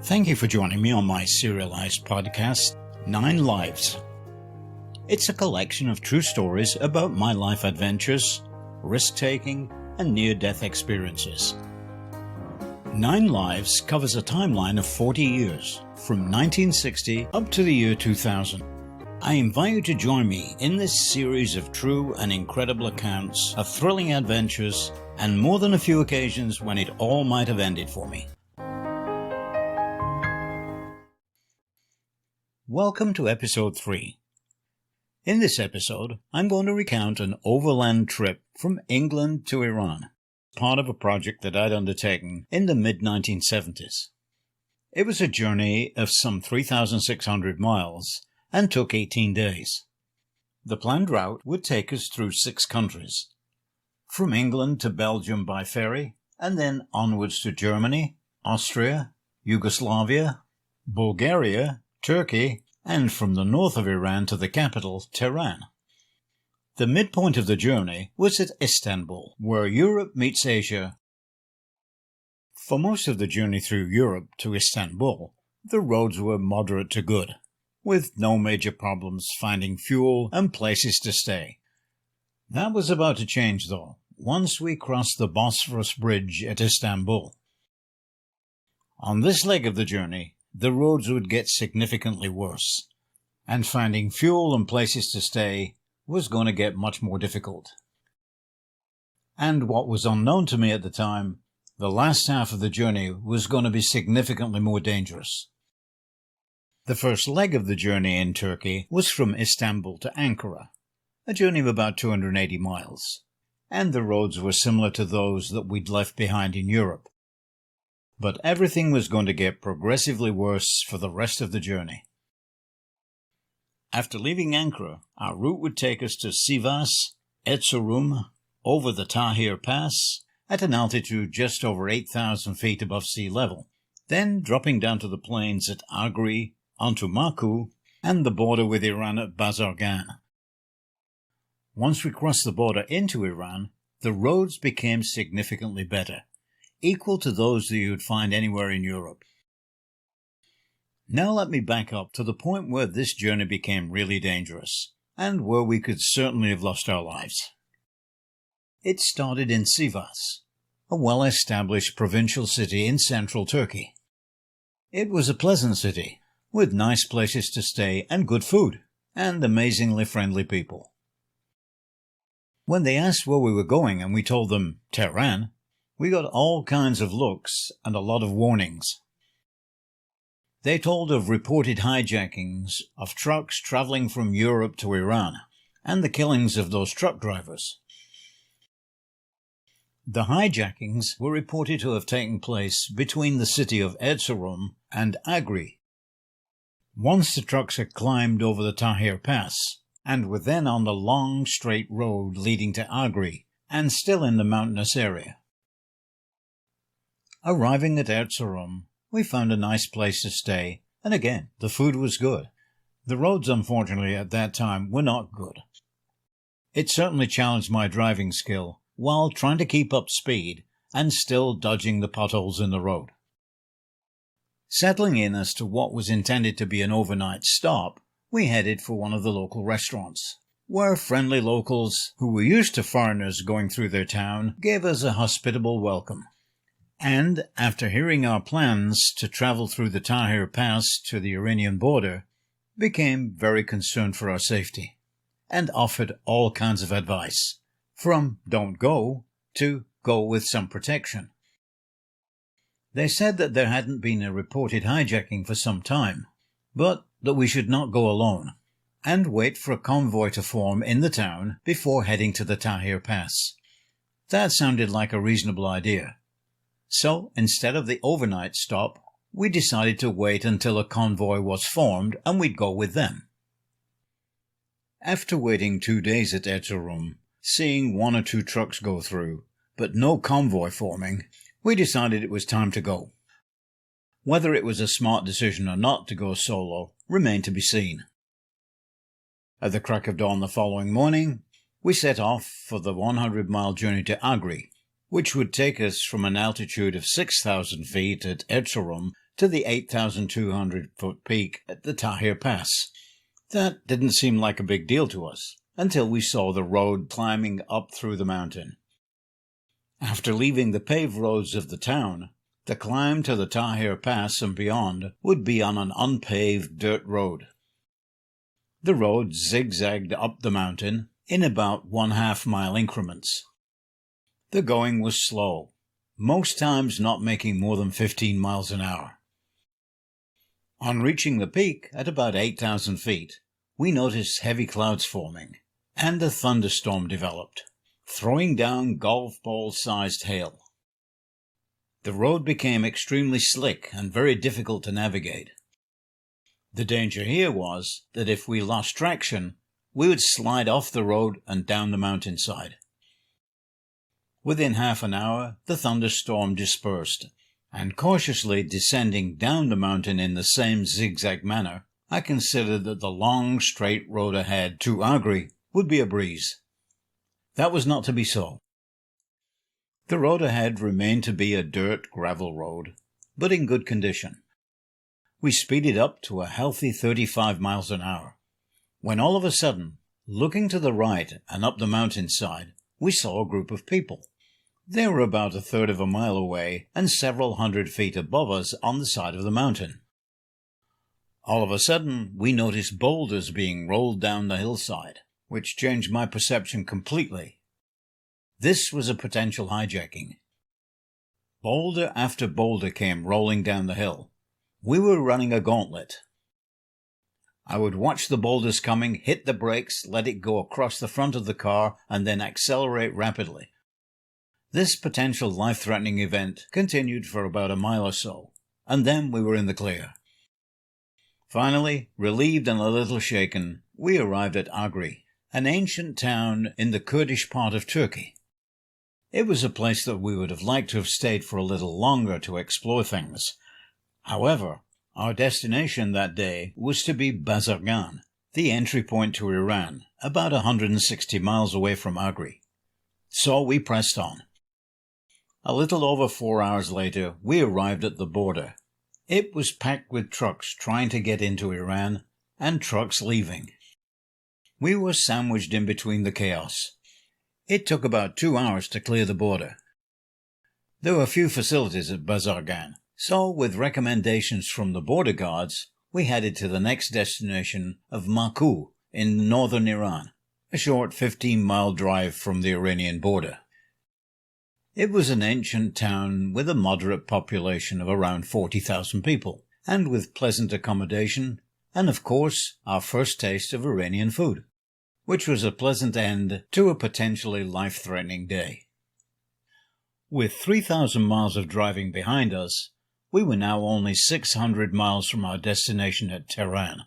Thank you for joining me on my serialized podcast, 9 Lives. It's a collection of true stories about my life adventures, risk-taking, and near-death experiences. 9 Lives covers a timeline of 40 years, from 1960 up to the year 2000. I invite you to join me in this series of true and incredible accounts of thrilling adventures and more than a few occasions when it all might have ended for me. Welcome to episode 3. In this episode, I'm going to recount an overland trip from England to Iran, part of a project that I'd undertaken in the mid-1970s. It was a journey of some 3,600 miles and took 18 days. The planned route would take us through 6 countries, from England to Belgium by ferry, and then onwards to Germany, Austria, Yugoslavia, Bulgaria, Turkey, and from the north of Iran to the capital, Tehran. The midpoint of the journey was at Istanbul, where Europe meets Asia. For most of the journey through Europe to Istanbul, the roads were moderate to good, with no major problems finding fuel and places to stay. That was about to change, though, once we crossed the Bosphorus Bridge at Istanbul. On this leg of the journey, the roads would get significantly worse, and finding fuel and places to stay was going to get much more difficult. And what was unknown to me at the time, the last half of the journey was going to be significantly more dangerous. The first leg of the journey in Turkey was from Istanbul to Ankara, a journey of about 280 miles, and the roads were similar to those that we'd left behind in Europe. But everything was going to get progressively worse for the rest of the journey. After leaving Ankara, our route would take us to Sivas, Erzurum, over the Tahir Pass, at an altitude just over 8,000 feet above sea level, then dropping down to the plains at Agri, onto Maku, and the border with Iran at Bazargan. Once we crossed the border into Iran, the roads became significantly better, equal to those that you would find anywhere in Europe. Now let me back up to the point where this journey became really dangerous, and where we could certainly have lost our lives. It started in Sivas, a well-established provincial city in central Turkey. It was a pleasant city, with nice places to stay and good food, and amazingly friendly people. When they asked where we were going and we told them Tehran, we got all kinds of looks and a lot of warnings. They told of reported hijackings of trucks traveling from Europe to Iran, and the killings of those truck drivers. The hijackings were reported to have taken place between the city of Erzurum and Agri. Once the trucks had climbed over the Tahir Pass, and were then on the long straight road leading to Agri, and still in the mountainous area. Arriving at Erzurum, we found a nice place to stay, and again, the food was good. The roads, unfortunately, at that time were not good. It certainly challenged my driving skill, while trying to keep up speed, and still dodging the potholes in the road. Settling in as to what was intended to be an overnight stop, we headed for one of the local restaurants, where friendly locals, who were used to foreigners going through their town, gave us a hospitable welcome. And, after hearing our plans to travel through the Tahir Pass to the Iranian border, became very concerned for our safety, and offered all kinds of advice, from don't go to go with some protection. They said that there hadn't been a reported hijacking for some time, but that we should not go alone, and wait for a convoy to form in the town before heading to the Tahir Pass. That sounded like a reasonable idea. So, instead of the overnight stop, we decided to wait until a convoy was formed and we'd go with them. After waiting 2 days at Erzurum, seeing 1 or 2 trucks go through, but no convoy forming, we decided it was time to go. Whether it was a smart decision or not to go solo remained to be seen. At the crack of dawn the following morning, we set off for the 100-mile journey to Agri, which would take us from an altitude of 6,000 feet at Erzurum to the 8,200-foot peak at the Tahir Pass. That didn't seem like a big deal to us, until we saw the road climbing up through the mountain. After leaving the paved roads of the town, the climb to the Tahir Pass and beyond would be on an unpaved dirt road. The road zigzagged up the mountain in about 1/2 mile increments. The going was slow, most times not making more than 15 miles an hour. On reaching the peak at about 8,000 feet, we noticed heavy clouds forming, and a thunderstorm developed, throwing down golf ball-sized hail. The road became extremely slick and very difficult to navigate. The danger here was that if we lost traction, we would slide off the road and down the mountainside. Within half an hour, the thunderstorm dispersed, and cautiously descending down the mountain in the same zigzag manner, I considered that the long, straight road ahead to Agri would be a breeze. That was not to be so. The road ahead remained to be a dirt gravel road, but in good condition. We speeded up to a healthy 35 miles an hour, when all of a sudden, looking to the right and up the mountainside, we saw a group of people. They were about 1/3 of a mile away and several hundred feet above us on the side of the mountain. All of a sudden, we noticed boulders being rolled down the hillside, which changed my perception completely. This was a potential hijacking. Boulder after boulder came rolling down the hill. We were running a gauntlet. I would watch the boulders coming, hit the brakes, let it go across the front of the car, and then accelerate rapidly. This potential life-threatening event continued for about a mile or so, and then we were in the clear. Finally, relieved and a little shaken, we arrived at Agri, an ancient town in the Kurdish part of Turkey. It was a place that we would have liked to have stayed for a little longer to explore things. However, our destination that day was to be Bazargan, the entry point to Iran, about 160 miles away from Agri. So we pressed on. A little over 4 hours later, we arrived at the border. It was packed with trucks trying to get into Iran and trucks leaving. We were sandwiched in between the chaos. It took about 2 hours to clear the border. There were few facilities at Bazargan, so with recommendations from the border guards, we headed to the next destination of Maku in northern Iran, a short 15-mile drive from the Iranian border. It was an ancient town with a moderate population of around 40,000 people, and with pleasant accommodation, and of course our first taste of Iranian food, which was a pleasant end to a potentially life-threatening day. With 3,000 miles of driving behind us, we were now only 600 miles from our destination at Tehran.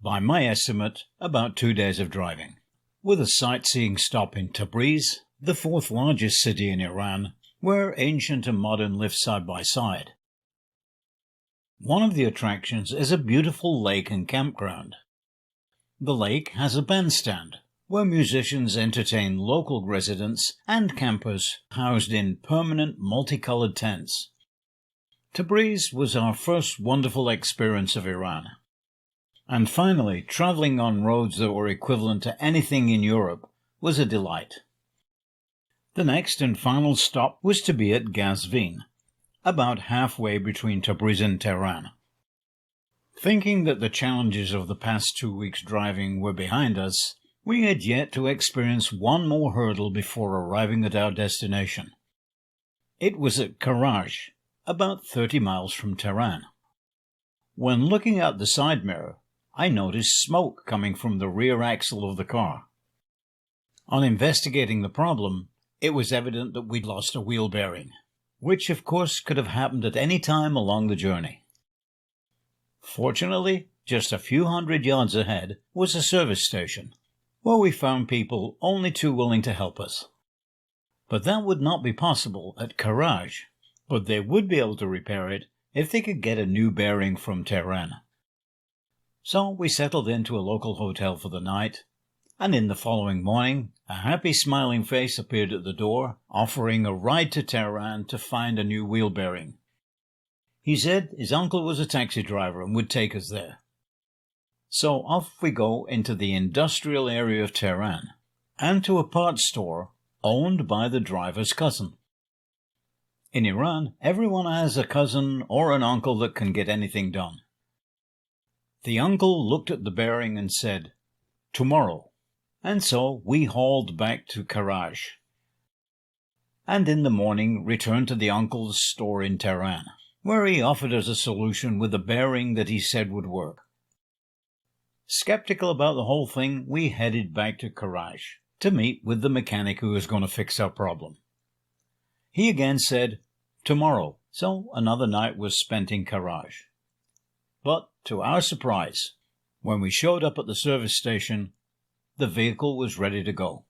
By my estimate, about 2 days of driving, with a sightseeing stop in Tabriz, the 4th largest city in Iran, where ancient and modern live side by side. One of the attractions is a beautiful lake and campground. The lake has a bandstand, where musicians entertain local residents and campers housed in permanent multicolored tents. Tabriz was our first wonderful experience of Iran. And finally, traveling on roads that were equivalent to anything in Europe was a delight. The next and final stop was to be at Gazvin, about halfway between Tabriz and Tehran. Thinking that the challenges of the past 2 weeks' driving were behind us, we had yet to experience one more hurdle before arriving at our destination. It was at Karaj, about 30 miles from Tehran. When looking out the side mirror, I noticed smoke coming from the rear axle of the car. On investigating the problem, it was evident that we'd lost a wheel bearing, which of course could have happened at any time along the journey. Fortunately, just a few hundred yards ahead was a service station, where we found people only too willing to help us. But that would not be possible at Karaj, but they would be able to repair it if they could get a new bearing from Tehran. So we settled into a local hotel for the night, and in the following morning, a happy smiling face appeared at the door, offering a ride to Tehran to find a new wheel bearing. He said his uncle was a taxi driver and would take us there. So off we go into the industrial area of Tehran, and to a parts store owned by the driver's cousin. In Iran, everyone has a cousin or an uncle that can get anything done. The uncle looked at the bearing and said, "Tomorrow." And so we hauled back to Karaj, and in the morning returned to the uncle's store in Tehran, where he offered us a solution with a bearing that he said would work. Skeptical about the whole thing, we headed back to Karaj to meet with the mechanic who was going to fix our problem. He again said, "Tomorrow," so another night was spent in Karaj. But to our surprise, when we showed up at the service station, the vehicle was ready to go.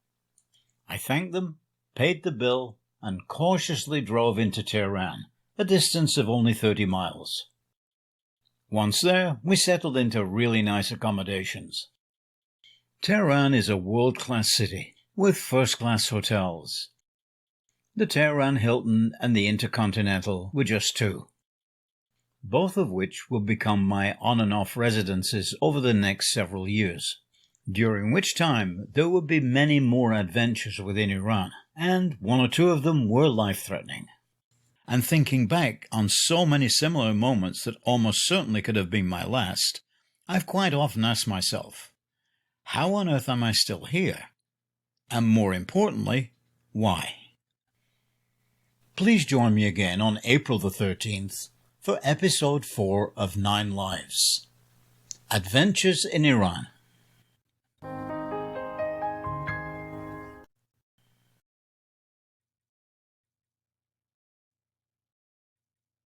I thanked them, paid the bill, and cautiously drove into Tehran, a distance of only 30 miles. Once there, we settled into really nice accommodations. Tehran is a world-class city with first-class hotels. The Tehran Hilton and the Intercontinental were just two, both of which will become my on and off residences over the next several years, during which time there will be many more adventures within Iran, and one or two of them were life-threatening. And thinking back on so many similar moments that almost certainly could have been my last, I've quite often asked myself, how on earth am I still here? And more importantly, why? Please join me again on April the 13th for episode 4 of 9 Lives. Adventures in Iran.